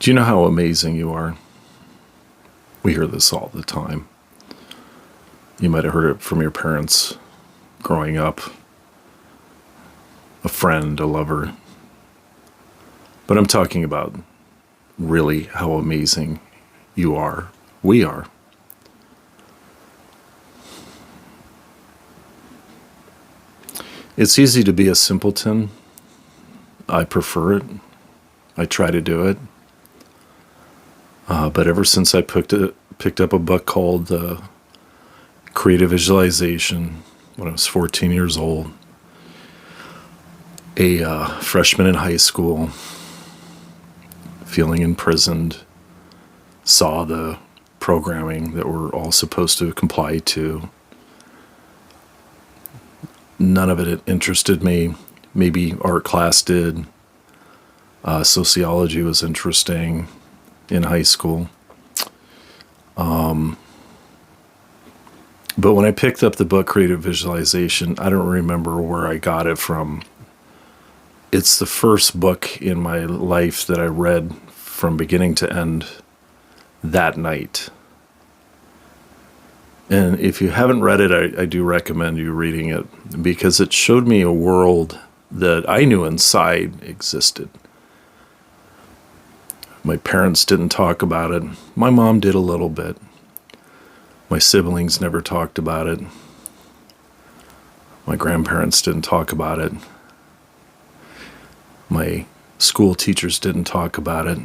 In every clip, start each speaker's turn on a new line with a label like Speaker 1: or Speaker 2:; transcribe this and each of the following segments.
Speaker 1: Do you know how amazing you are? We hear this all the time. You might have heard it from your parents growing up, a friend, a lover. But I'm talking about really how amazing you are. We are. It's easy to be a simpleton. I prefer it. I try to do it. But ever since I picked up a book called Creative Visualization when I was 14 years old, a freshman in high school, feeling imprisoned, saw the programming that we're all supposed to comply to. None of it interested me. Maybe art class did. Sociology was interesting in high school. But when I picked up the book Creative Visualization, I don't remember where I got it from. It's the first book in my life that I read from beginning to end that night. And if you haven't read it, I do recommend you reading it, because it showed me a world that I knew inside existed. My parents didn't talk about it. My mom did a little bit. My siblings never talked about it. My grandparents didn't talk about it. My school teachers didn't talk about it.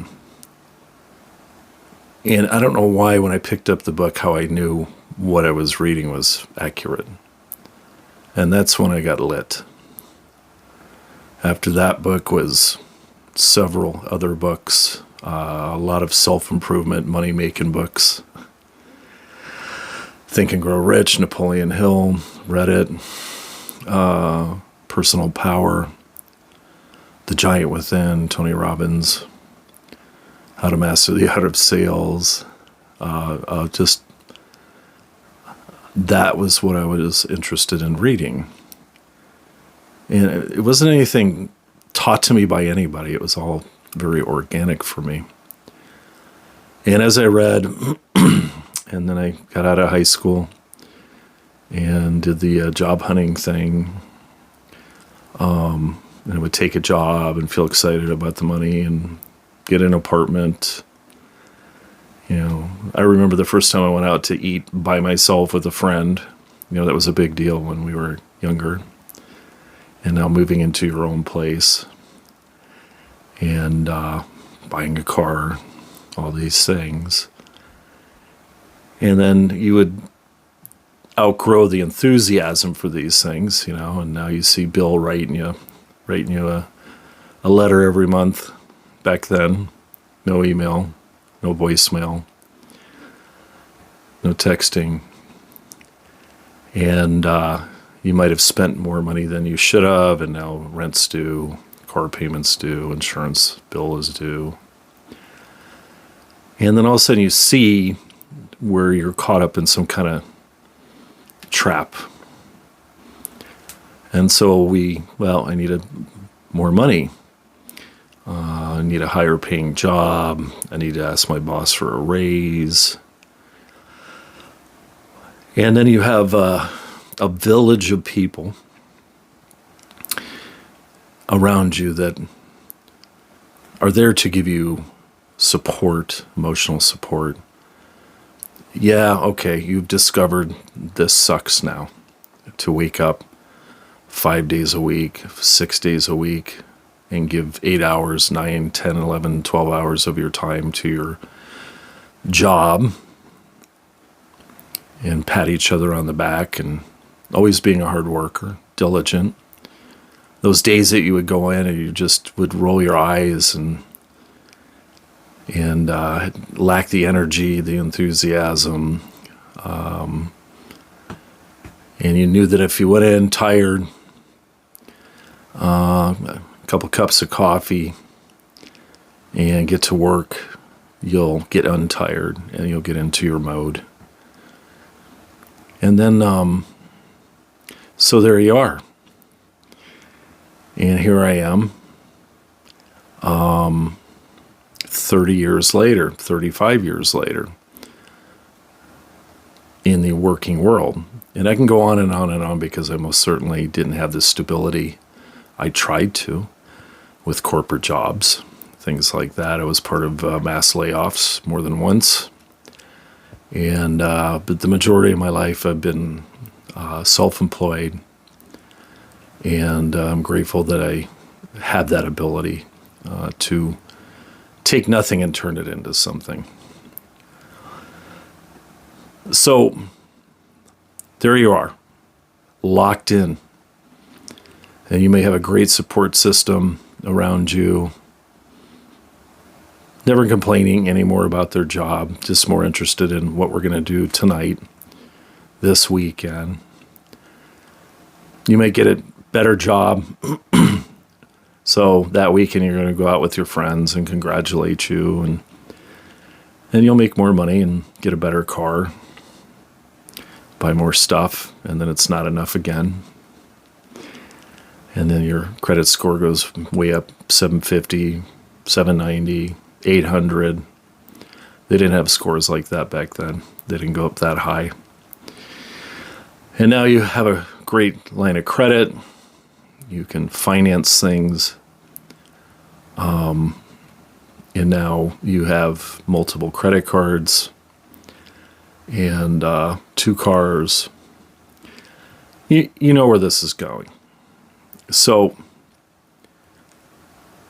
Speaker 1: And I don't know why, when I picked up the book, how I knew what I was reading was accurate. And that's when I got lit. After that book was several other books, a lot of self-improvement, money-making books. Think and Grow Rich, Napoleon Hill, read it. Personal Power, The Giant Within, Tony Robbins, How to Master the Art of Sales. Just that was what I was interested in reading. And it wasn't anything taught to me by anybody. It was all very organic for me. And as I read, and then I got out of high school and did the job hunting thing. And I would take a job and feel excited about the money and get an apartment. You know, I remember the first time I went out to eat by myself with a friend. You know, that was a big deal when we were younger. And now moving into your own place and buying a car, all these things. And then you would outgrow the enthusiasm for these things, you know, and now you see Bill writing you a letter every month. Back then, no email, no voicemail, no texting. And you might have spent more money than you should have, and now rent's due, car payments due, insurance bill is due. And then all of a sudden you see where you're caught up in some kind of trap. And so I needed more money. I need a higher paying job. I need to ask my boss for a raise. And then you have a village of people around you that are there to give you support, emotional support. Yeah, okay, you've discovered this sucks now. To wake up 5 days a week, 6 days a week, and give 8 hours, 9, 10, 11, 12 hours of your time to your job, and pat each other on the back, and always being a hard worker, diligent. Those days that you would go in and you just would roll your eyes and lack the energy, the enthusiasm. And you knew that if you went in tired, a couple cups of coffee, and get to work, you'll get untired and you'll get into your mode. And then, so there you are. And here I am, 30 years later, 35 years later in the working world. And I can go on and on and on because I most certainly didn't have the stability I tried to with corporate jobs, things like that. I was part of mass layoffs more than once. And but the majority of my life I've been self-employed, and I'm grateful that I have that ability to take nothing and turn it into something. So there you are, locked in. And you may have a great support system around you, never complaining anymore about their job, just more interested in what we're going to do tonight, this weekend. You may get a better job. So that weekend you're going to go out with your friends and congratulate you, and you'll make more money and get a better car, buy more stuff, and then it's not enough again. And then your credit score goes way up, 750, 790, 800. They didn't have scores like that back then. They didn't go up that high. And now you have a great line of credit. You can finance things. And now you have multiple credit cards and 2 cars. You know where this is going. So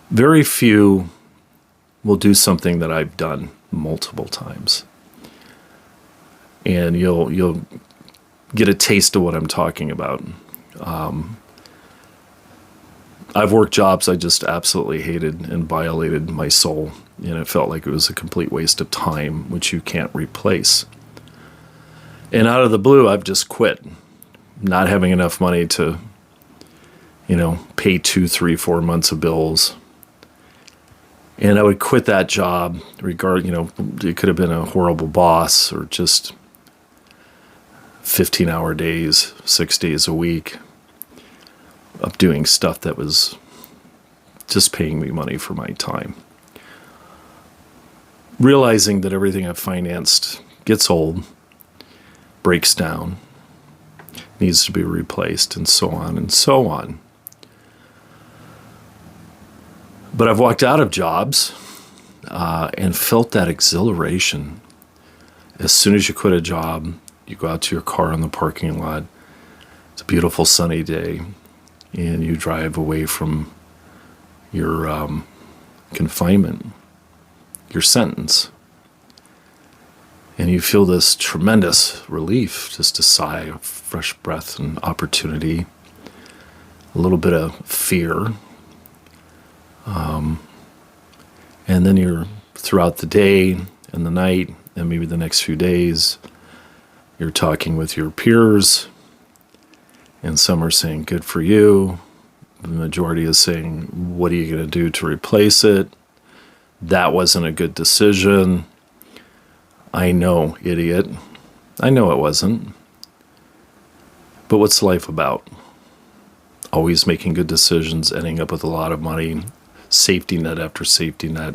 Speaker 1: very few will do something that I've done multiple times. And you'll get a taste of what I'm talking about. I've worked jobs I just absolutely hated and violated my soul, and it felt like it was a complete waste of time, which you can't replace. And out of the blue, I've just quit, not having enough money to, pay 2, 3, 4 months of bills. And I would quit that job, it could have been a horrible boss or just 15-hour days, 6 days a week of doing stuff that was just paying me money for my time. Realizing that everything I've financed gets old, breaks down, needs to be replaced, and so on and so on. But I've walked out of jobs and felt that exhilaration. As soon as you quit a job, you go out to your car in the parking lot. It's a beautiful sunny day, and you drive away from your confinement, your sentence. And you feel this tremendous relief, just a sigh of fresh breath and opportunity, a little bit of fear. And then you're throughout the day and the night and maybe the next few days, you're talking with your peers, and some are saying, good for you. The majority is saying, what are you going to do to replace it? That wasn't a good decision. I know, idiot. I know it wasn't. But what's life about? Always making good decisions, ending up with a lot of money, safety net after safety net.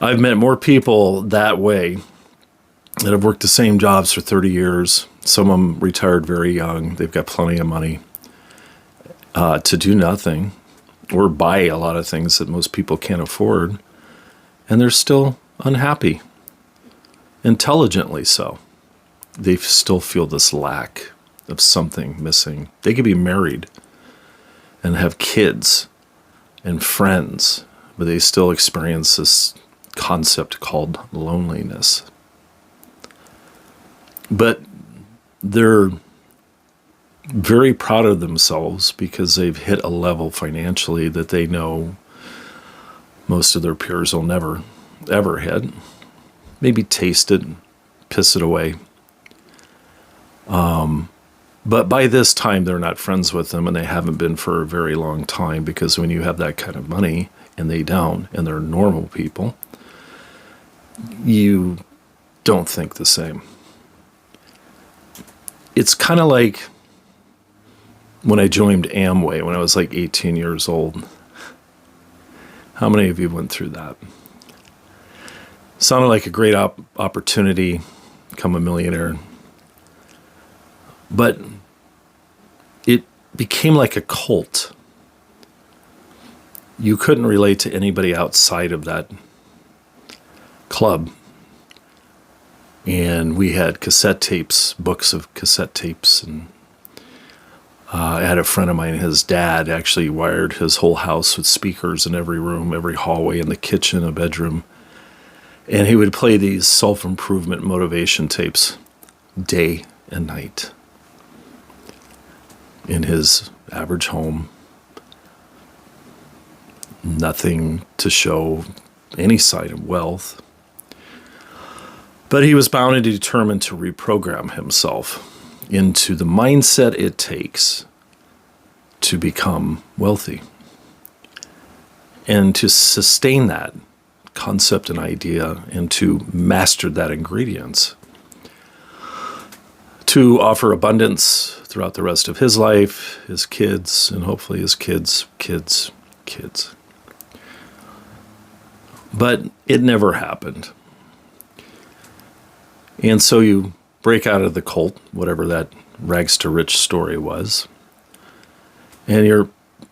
Speaker 1: I've met more people that way that have worked the same jobs for 30 years. Some of them retired very young. They've got plenty of money to do nothing or buy a lot of things that most people can't afford. And they're still unhappy. Intelligently so. They still feel this lack of something missing. They could be married and have kids and friends, but they still experience this concept called loneliness. But they're very proud of themselves because they've hit a level financially that they know most of their peers will never, ever hit. Maybe taste it, piss it away. But by this time, they're not friends with them, and they haven't been for a very long time, because when you have that kind of money and they don't, and they're normal people, you don't think the same. It's kind of like when I joined Amway when I was like 18 years old. How many of you went through that? Sounded like a great opportunity, become a millionaire. But it became like a cult. You couldn't relate to anybody outside of that club. And we had cassette tapes, books of cassette tapes. And I had a friend of mine, his dad actually wired his whole house with speakers in every room, every hallway, in the kitchen, a bedroom. And he would play these self-improvement motivation tapes day and night in his average home. Nothing to show any sign of wealth. But he was bound and determined to reprogram himself into the mindset it takes to become wealthy and to sustain that concept and idea and to master that ingredients, to offer abundance throughout the rest of his life, his kids, and hopefully his kids' kids' kids. But it never happened. And so you break out of the cult, whatever that rags to rich story was, and you're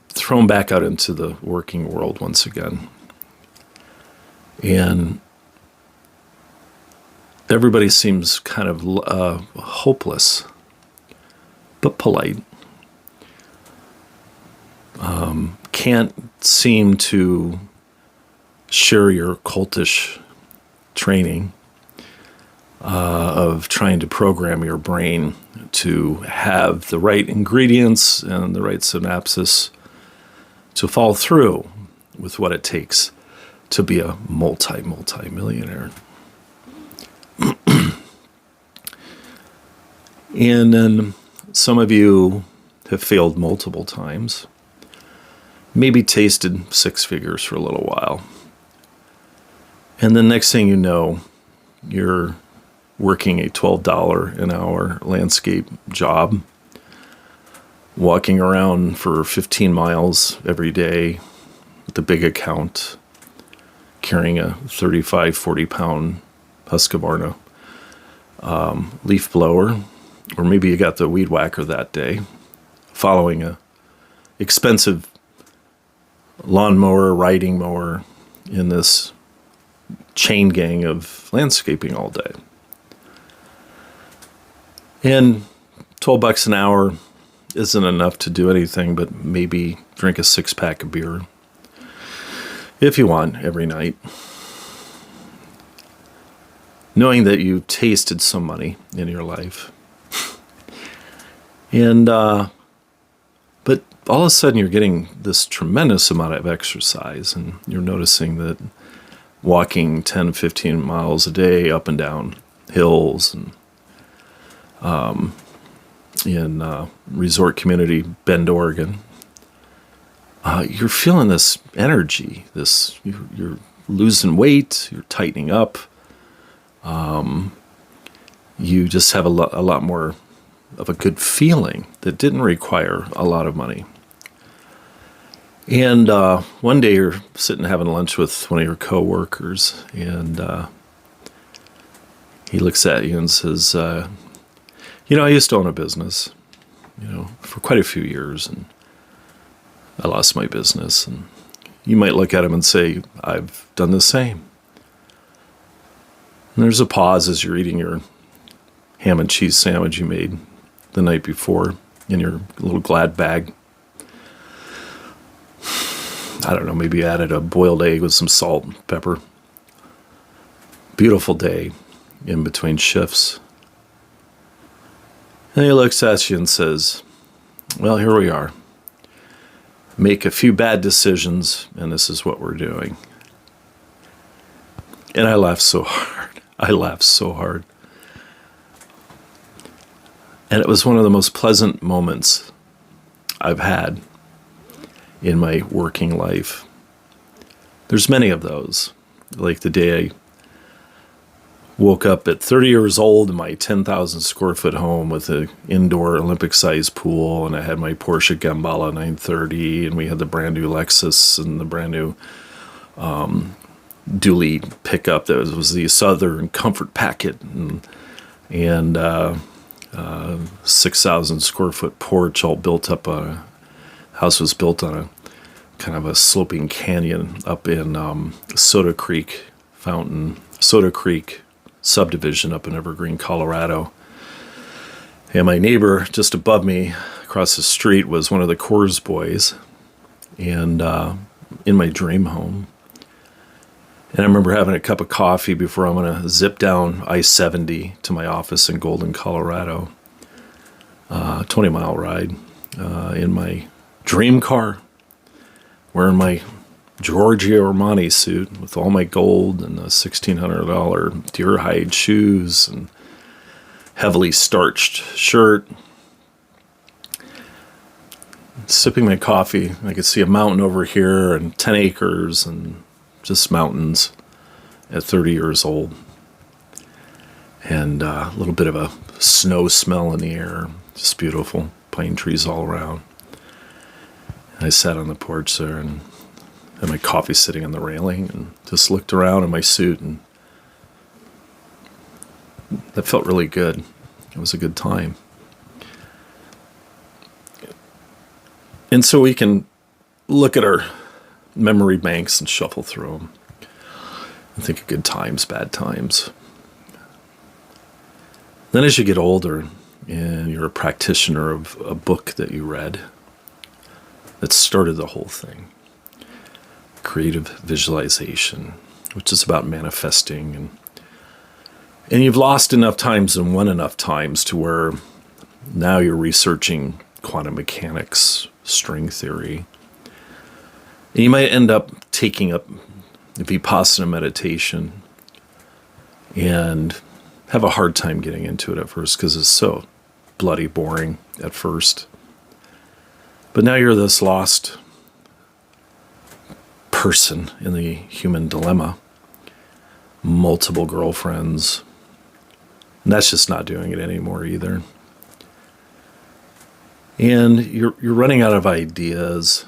Speaker 1: thrown back out into the working world once again. And everybody seems kind of hopeless, but polite. Can't seem to share your cultish training of trying to program your brain to have the right ingredients and the right synapses to follow through with what it takes to be a multi-millionaire. And then some of you have failed multiple times, maybe tasted six figures for a little while. And the next thing you know, you're working a $12 an hour landscape job, walking around for 15 miles every day with a big account, carrying a 35, 40-pound Husqvarna leaf blower, or maybe you got the weed whacker that day, following a expensive lawnmower, riding mower in this chain gang of landscaping all day. And $12 an hour isn't enough to do anything but maybe drink a six-pack of beer if you want every night, knowing that you tasted some money in your life. And but all of a sudden you're getting this tremendous amount of exercise, and you're noticing that walking 10, 15 miles a day up and down hills and in resort community, Bend, Oregon, you're feeling this energy, you're losing weight, you're tightening up. You just have a lot more of a good feeling that didn't require a lot of money. And one day you're sitting having lunch with one of your coworkers, and he looks at you and says, I used to own a business, for quite a few years, and I lost my business. And you might look at him and say, I've done the same. And there's a pause as you're eating your ham and cheese sandwich you made the night before in your little Glad bag. I don't know, maybe you added a boiled egg with some salt and pepper. Beautiful day in between shifts. And he looks at you and says, well, here we are. Make a few bad decisions, and this is what we're doing. And I laughed so hard. And it was one of the most pleasant moments I've had in my working life. There's many of those, like the day I woke up at 30 years old in my 10,000 square foot home with an indoor Olympic-sized pool, and I had my Porsche Gambala 930, and we had the brand new Lexus and the brand new dually pickup that was the Southern Comfort Packet, and 6,000 square foot porch all built up. House was built on a kind of a sloping canyon up in Soda Creek subdivision up in Evergreen, Colorado. And my neighbor just above me across the street was one of the Coors boys, and in my dream home. And I remember having a cup of coffee before I'm going to zip down I-70 to my office in Golden, Colorado. 20-mile ride in my dream car, wearing my Giorgio Armani suit with all my gold and the $1,600 deer hide shoes and heavily starched shirt. Sipping my coffee, I could see a mountain over here and 10 acres and just mountains at 30 years old. And a little bit of a snow smell in the air. Just beautiful. Pine trees all around. And I sat on the porch there and had my coffee sitting on the railing and just looked around in my suit, and that felt really good. It was a good time. And so we can look at our memory banks and shuffle through them and think of good times, bad times. Then as you get older and you're a practitioner of a book that you read that started the whole thing, creative visualization, which is about manifesting, and you've lost enough times and won enough times to where now you're researching quantum mechanics, string theory. And you might end up taking up Vipassana meditation and have a hard time getting into it at first because it's so bloody boring at first. But now you're this lost person in the human dilemma, multiple girlfriends, and that's just not doing it anymore either. And you're running out of ideas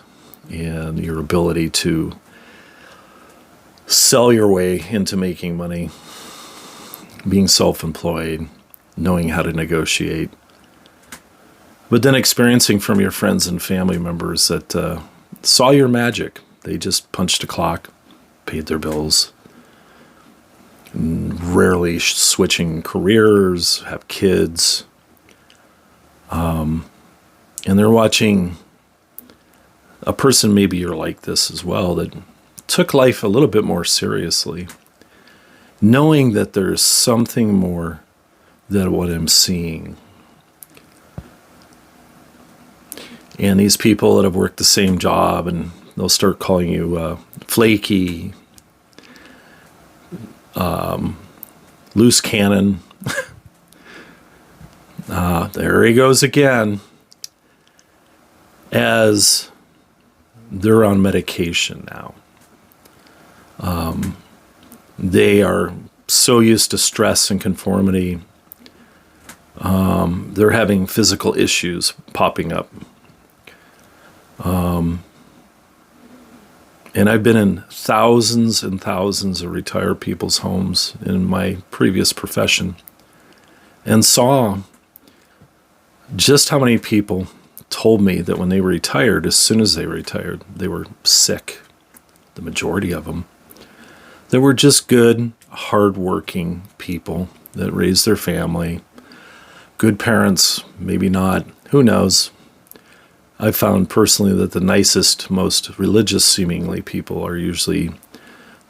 Speaker 1: and your ability to sell your way into making money, being self-employed, knowing how to negotiate, but then experiencing from your friends and family members that saw your magic. They just punched a clock, paid their bills, rarely switching careers, have kids, and they're watching a person, maybe you're like this as well, that took life a little bit more seriously, knowing that there's something more than what I'm seeing. And these people that have worked the same job, and they'll start calling you flaky, loose cannon. There he goes again. As they're on medication now. They are so used to stress and conformity. They're having physical issues popping up. And I've been in thousands and thousands of retired people's homes in my previous profession and saw just how many people told me that when they retired, as soon as they retired, they were sick. The majority of them. They were just good, hardworking people that raised their family. Good parents, maybe not. Who knows? I've found personally that the nicest, most religious seemingly people are usually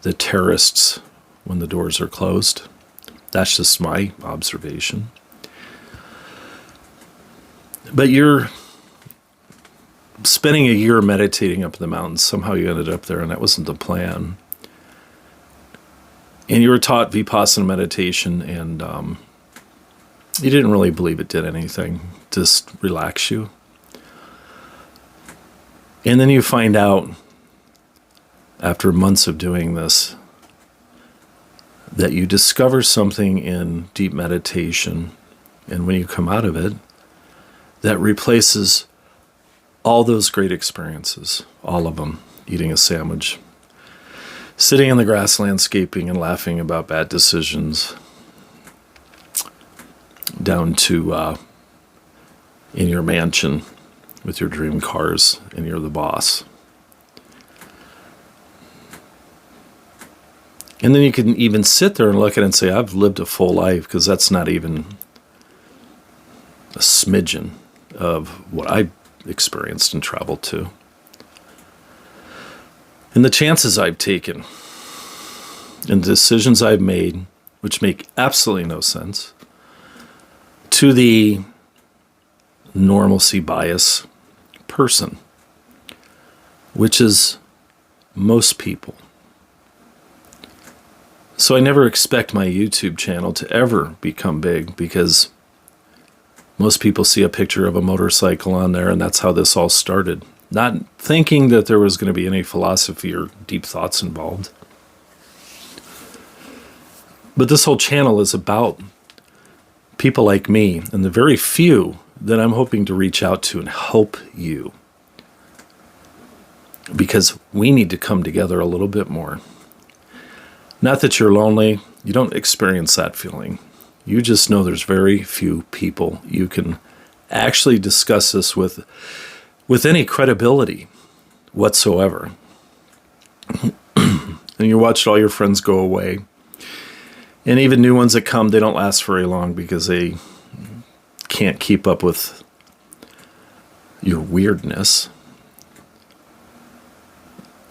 Speaker 1: the terrorists when the doors are closed. That's just my observation. But you're spending a year meditating up in the mountains. Somehow you ended up there, and that wasn't the plan. And you were taught Vipassana meditation, and you didn't really believe it did anything, just relax you. And then you find out, after months of doing this, that you discover something in deep meditation, and when you come out of it, that replaces all those great experiences, all of them. Eating a sandwich, sitting in the grass landscaping and laughing about bad decisions, down to in your mansion with your dream cars and you're the boss. And then you can even sit there and look at it and say, I've lived a full life, because that's not even a smidgen of what I experienced and traveled to. And the chances I've taken and the decisions I've made, which make absolutely no sense, to the normalcy bias person, which is most people. So I never expect my YouTube channel to ever become big, because most people see a picture of a motorcycle on there, and that's how this all started. Not thinking that there was going to be any philosophy or deep thoughts involved. But this whole channel is about people like me, and the very few that I'm hoping to reach out to and help you. Because we need to come together a little bit more. Not that you're lonely. You don't experience that feeling. You just know there's very few people you can actually discuss this with any credibility whatsoever. And you watched all your friends go away. And even new ones that come, they don't last very long, because they can't keep up with your weirdness.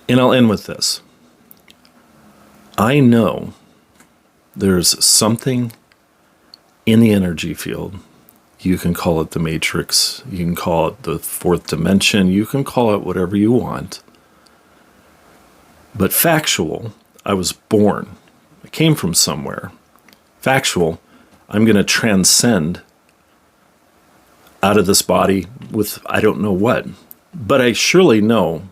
Speaker 1: And I'll end with this. I know there's something in the energy field. You can call it the matrix. You can call it the fourth dimension. You can call it whatever you want. But factual, I was born. I came from somewhere. Factual, I'm going to transcend out of this body with I don't know what. But I surely know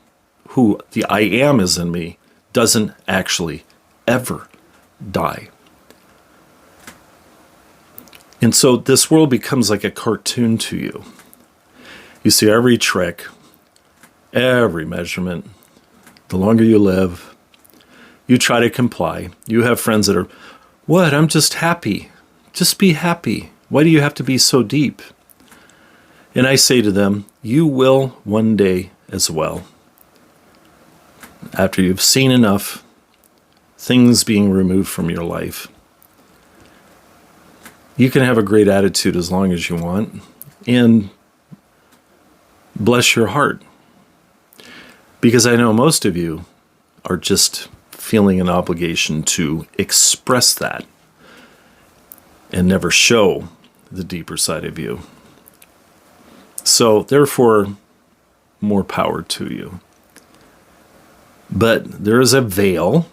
Speaker 1: who the I am is in me doesn't actually ever die. And so this world becomes like a cartoon to you. You see every trick, every measurement. The longer you live, you try to comply. You have friends that are, what? I'm just happy. Just be happy. Why do you have to be so deep? And I say to them, you will one day as well. After you've seen enough things being removed from your life. You can have a great attitude as long as you want, and bless your heart. Because I know most of you are just feeling an obligation to express that and never show the deeper side of you. So therefore, more power to you. But there is a veil,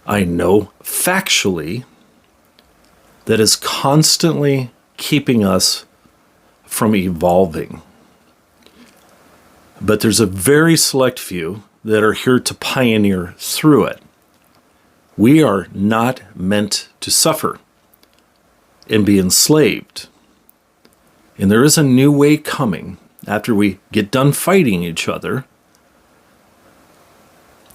Speaker 1: I know factually, that is constantly keeping us from evolving. But there's a very select few that are here to pioneer through it. We are not meant to suffer and be enslaved. And there is a new way coming after we get done fighting each other,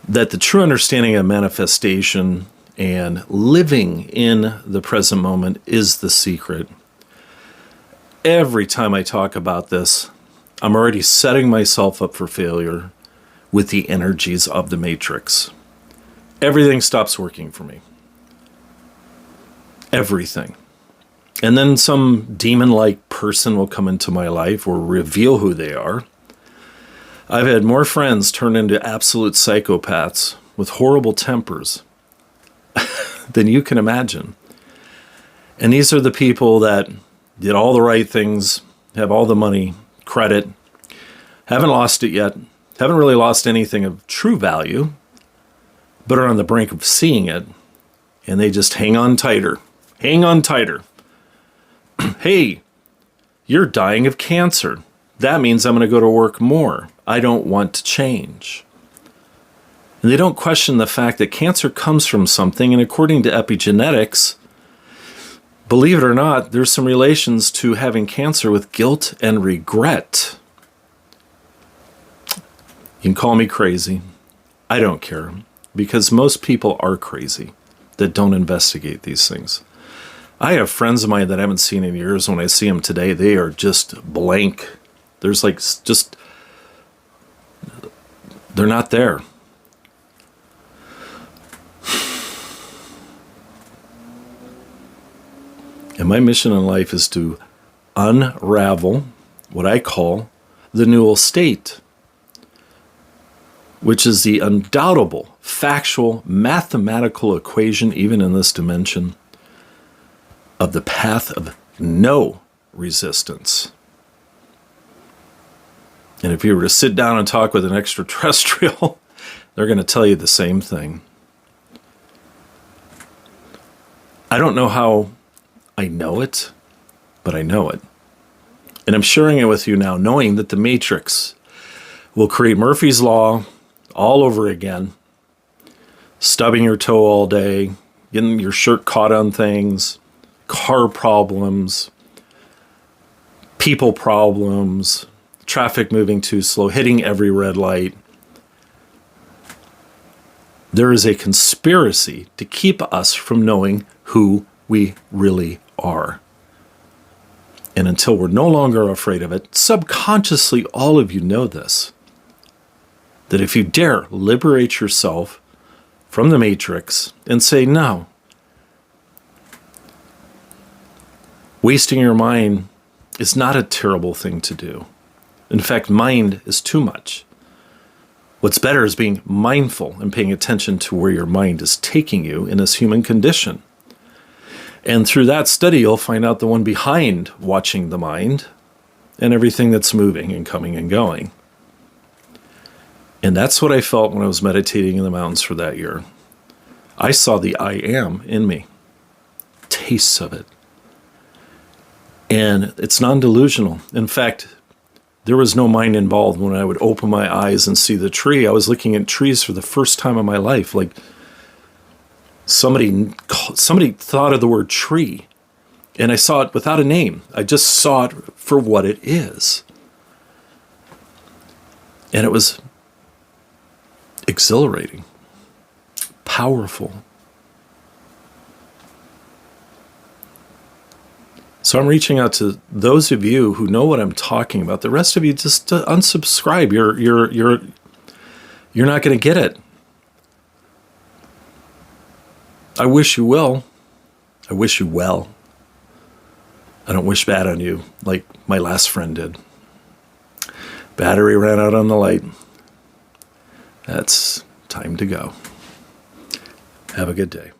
Speaker 1: that the true understanding of manifestation and living in the present moment is the secret. Every time I talk about this, I'm already setting myself up for failure with the energies of the matrix. Everything stops working for me. Everything. And then some demon-like person will come into my life or reveal who they are. I've had more friends turn into absolute psychopaths with horrible tempers than you can imagine. And these are the people that did all the right things, have all the money, credit, haven't lost it yet, haven't really lost anything of true value, but are on the brink of seeing it, and they just hang on tighter. Hang on tighter. Hey, you're dying of cancer. That means I'm going to go to work more. I don't want to change. And they don't question the fact that cancer comes from something, and according to epigenetics, believe it or not, there's some relations to having cancer with guilt and regret. You can call me crazy. I don't care. because most people are crazy that don't investigate these things. I have friends of mine that I haven't seen in years. When I see them today, they are just blank. There's like just, they're not there. And my mission in life is to unravel what I call the null state, which is the undoubtable, factual, mathematical equation, even in this dimension, of the path of no resistance. And if you were to sit down and talk with an extraterrestrial, they're going to tell you the same thing. I don't know how I know it, but I know it. And I'm sharing it with you now, knowing that the Matrix will create Murphy's Law all over again. Stubbing your toe all day, getting your shirt caught on things, car problems, people problems, traffic moving too slow, hitting every red light. There is a conspiracy to keep us from knowing who we really are. And until we're no longer afraid of it, subconsciously, all of you know this, that if you dare liberate yourself from the Matrix and say, no, wasting your mind is not a terrible thing to do. In fact, mind is too much. What's better is being mindful and paying attention to where your mind is taking you in this human condition. And through that study, you'll find out the one behind watching the mind and everything that's moving and coming and going. And that's what I felt when I was meditating in the mountains for that year. I saw the I am in me, tastes of it. And it's non-delusional. In fact, there was no mind involved when I would open my eyes and see the tree. I was looking at trees for the first time in my life. Like somebody thought of the word tree, and I saw it without a name. I just saw it for what it is. And it was exhilarating, powerful. So I'm reaching out to those of you who know what I'm talking about. The rest of you, just unsubscribe. You're not going to get it. I wish you will. I wish you well. I don't wish bad on you like my last friend did. Battery ran out on the light. That's time to go. Have a good day.